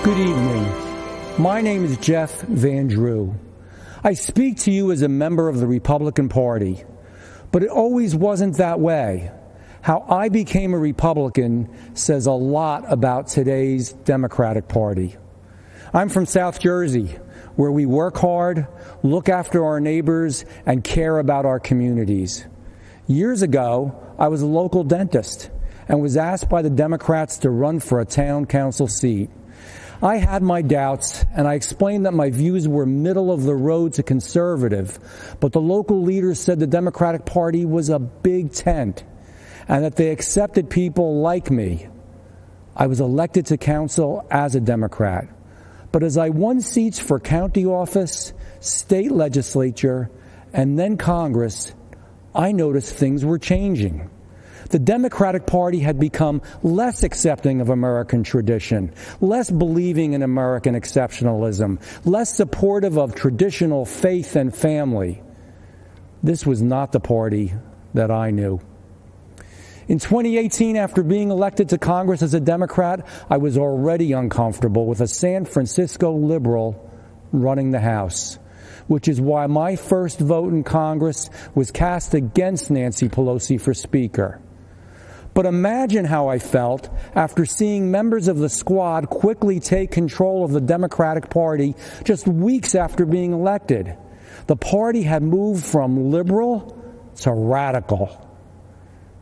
Good evening. My name is Jeff Van Drew. I speak to you as a member of the Republican Party, but it always wasn't that way. How I became a Republican says a lot about today's Democratic Party. I'm from South Jersey, where we work hard, look after our neighbors, and care about our communities. Years ago, I was a local dentist and was asked by the Democrats to run for a town council seat. I had my doubts, and I explained that my views were middle of the road to conservative, but the local leaders said the Democratic Party was a big tent and that they accepted people like me. I was elected to council as a Democrat, but as I won seats for county office, state legislature, and then Congress, I noticed things were changing. The Democratic Party had become less accepting of American tradition, less believing in American exceptionalism, less supportive of traditional faith and family. This was not the party that I knew. In 2018, after being elected to Congress as a Democrat, I was already uncomfortable with a San Francisco liberal running the House, which is why my first vote in Congress was cast against Nancy Pelosi for Speaker. But imagine how I felt after seeing members of the squad quickly take control of the Democratic Party just weeks after being elected. The party had moved from liberal to radical.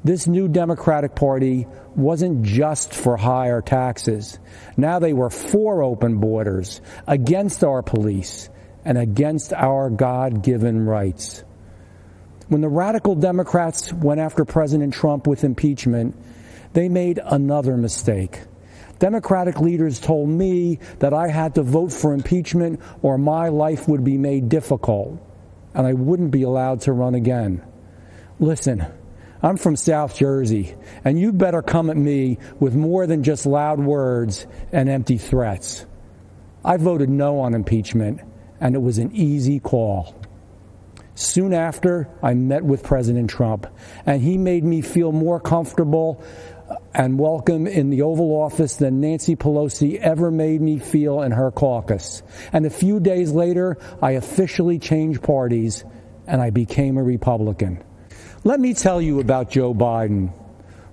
This new Democratic Party wasn't just for higher taxes. Now they were for open borders, against our police, and against our God-given rights. When the radical Democrats went after President Trump with impeachment, they made another mistake. Democratic leaders told me that I had to vote for impeachment or my life would be made difficult, and I wouldn't be allowed to run again. Listen, I'm from South Jersey, and you better come at me with more than just loud words and empty threats. I voted no on impeachment, and it was an easy call. Soon after, I met with President Trump, and he made me feel more comfortable and welcome in the Oval Office than Nancy Pelosi ever made me feel in her caucus. And a few days later, I officially changed parties, and I became a Republican. Let me tell you about Joe Biden.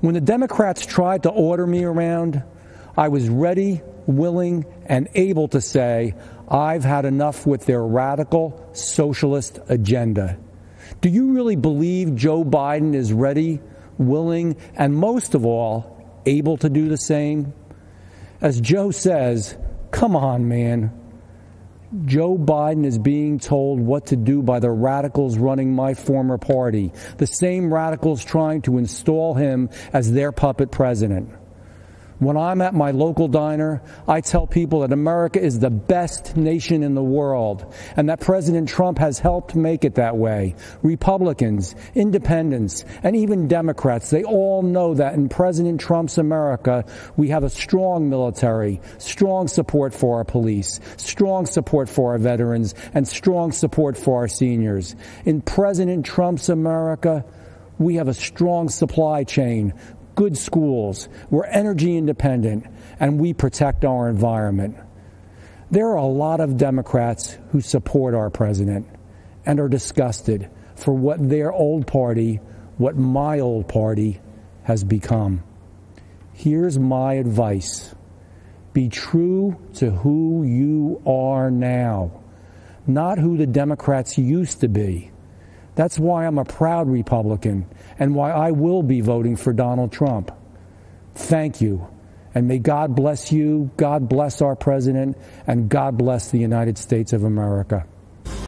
When the Democrats tried to order me around, I was ready, willing, and able to say, I've had enough with their radical socialist agenda. Do you really believe Joe Biden is ready, willing, and most of all, able to do the same? As Joe says, come on, man. Joe Biden is being told what to do by the radicals running my former party, the same radicals trying to install him as their puppet president. When I'm at my local diner, I tell people that America is the best nation in the world and that President Trump has helped make it that way. Republicans, independents, and even Democrats, they all know that in President Trump's America, we have a strong military, strong support for our police, strong support for our veterans, and strong support for our seniors. In President Trump's America, we have a strong supply chain, good schools, we're energy independent, and we protect our environment. There are a lot of Democrats who support our president and are disgusted for what their old party, what my old party, has become. Here's my advice. Be true to who you are now, not who the Democrats used to be. That's why I'm a proud Republican and why I will be voting for Donald Trump. Thank you. And may God bless you, God bless our president, and God bless the United States of America.